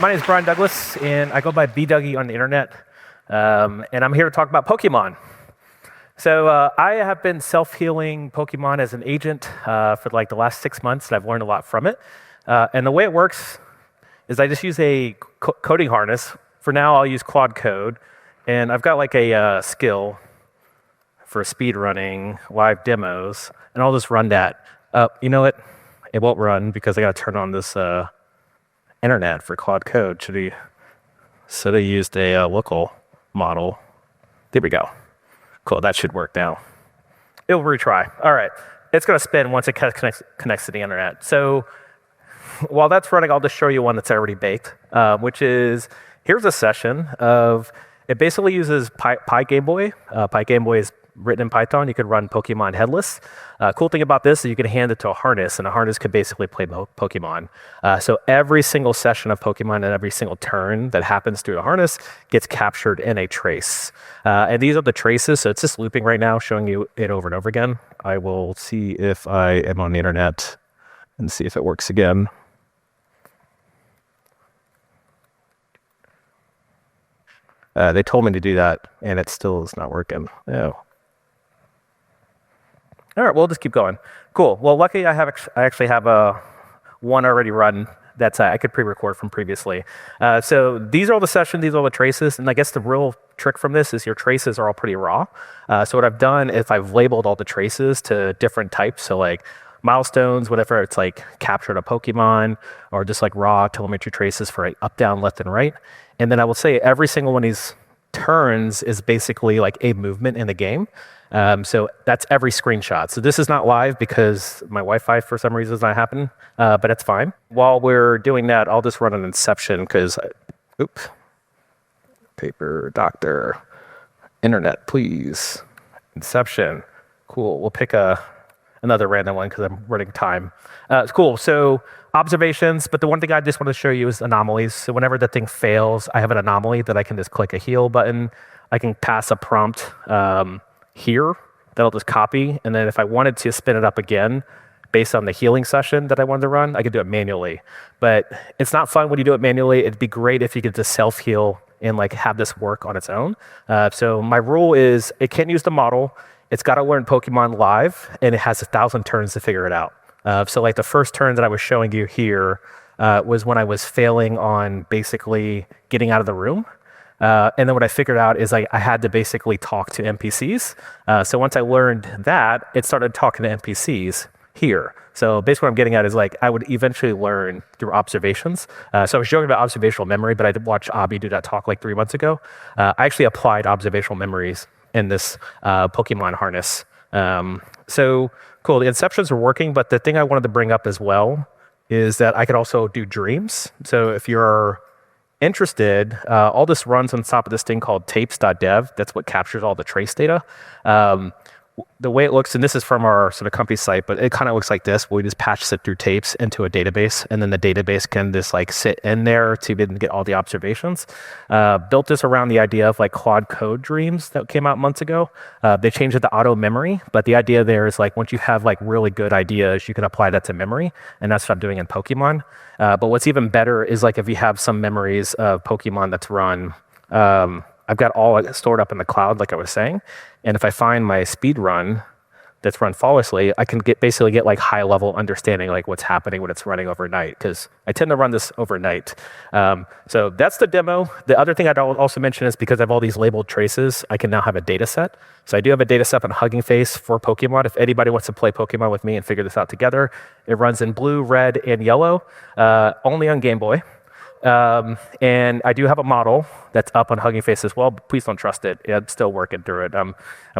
My name is Brian Douglas, and I go by BDougie on the internet, and I'm here to talk about Pokemon. So I have been self-healing Pokemon as an agent for like the last 6 months, and I've learned a lot from it. And the way it works is I just use a coding harness. For now, I'll use Claude Code, and I've got like a skill for speed running live demos, and I'll just run that. You know what? It won't run because I got to turn on this internet for Claude Code. Should have used a local model. There we go. Cool, that should work now. It'll retry. All right, it's gonna spin once it connects to the internet. So while that's running, I'll just show you one that's already baked, which is, here's a session of, it basically uses PyGameBoy. PyGameBoy is written in Python. You could run Pokemon headless. Cool thing about this is you can hand it to a harness, and a harness could basically play Pokemon. So every single session of Pokemon and every single turn that happens through the harness gets captured in a trace. And these are the traces, so it's just looping right now, showing you it over and over again. I will see if I am on the internet and see if it works again. They told me to do that, and it still is not working. Oh. All right, we'll just keep going. Cool. Well, luckily I actually have one already run that I could pre-record from previously. So these are all the sessions, these are all the traces, and I guess the real trick from this is your traces are all pretty raw. So what I've done is I've labeled all the traces to different types. So like milestones, whatever, it's like captured a Pokemon, or just like raw telemetry traces for like up, down, left, and right. And then I will say every single one of these turns is basically like a movement in the game. So that's every screenshot. So this is not live because my Wi-Fi for some reason is not happening, but it's fine. While we're doing that, I'll just run an Inception because, paper, doctor, internet, please. Inception, cool. We'll pick another random one because I'm running time. It's cool. So observations, but the one thing I just want to show you is anomalies. So whenever that thing fails, I have an anomaly that I can just click a heal button. I can pass a prompt here that I'll just copy. And then if I wanted to spin it up again based on the healing session that I wanted to run, I could do it manually. But it's not fun when you do it manually. It'd be great if you could just self-heal and like have this work on its own. So my rule is it can't use the model. It's got to learn Pokemon live, and it has 1,000 turns to figure it out. So like the first turn that I was showing you here was when I was failing on basically getting out of the room. And then what I figured out is I had to basically talk to NPCs. So once I learned that, it started talking to NPCs here. So basically what I'm getting at is like I would eventually learn through observations. So I was joking about observational memory, but I did watch Abby do that talk like 3 months ago. I actually applied observational memories in this Pokemon harness. So cool, the Inceptions are working, but the thing I wanted to bring up as well is that I could also do dreams. So if you're interested, all this runs on top of this thing called tapes.dev. That's what captures all the trace data. The way it looks, and this is from our sort of company site, but it kind of looks like this. We just patch it through tapes into a database, and then the database can just like sit in there to get all the observations. Built this around the idea of like Claude Code dreams that came out months ago. They changed it to auto memory, but the idea there is like once you have like really good ideas, you can apply that to memory, and that's what I'm doing in Pokemon. But what's even better is like if you have some memories of Pokemon that's run, I've got all stored up in the cloud, like I was saying. And if I find my speed run that's run flawlessly, I can basically get like high level understanding, like what's happening when it's running overnight, because I tend to run this overnight. So that's the demo. The other thing I'd also mention is because I have all these labeled traces, I can now have a data set. So I do have a data set on Hugging Face for Pokemon. If anybody wants to play Pokemon with me and figure this out together, it runs in blue, red, and yellow, only on Game Boy. And I do have a model that's up on Hugging Face as well, but please don't trust it. I'm still working through it. I'm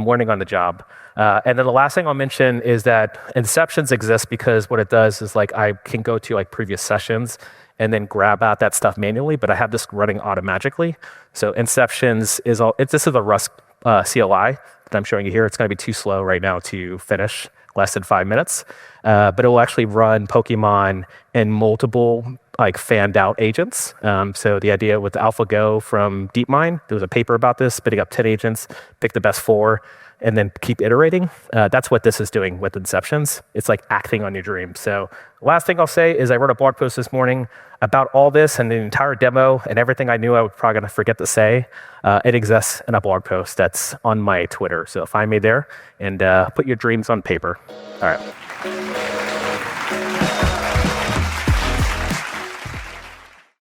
learning on the job. And then the last thing I'll mention is that Inceptions exist because what it does is like I can go to like previous sessions and then grab out that stuff manually, but I have this running automatically. So Inceptions is this is a Rust CLI that I'm showing you here. It's going to be too slow right now to finish, less than 5 minutes. But it will actually run Pokemon in multiple like fanned out agents. So the idea with AlphaGo from DeepMind, there was a paper about this, spitting up 10 agents, pick the best 4. and then keep iterating. That's what this is doing with Inceptions. It's like acting on your dream. So last thing I'll say is I wrote a blog post this morning about all this and the entire demo and everything I knew I was probably going to forget to say. It exists in a blog post that's on my Twitter. So find me there and put your dreams on paper. All right.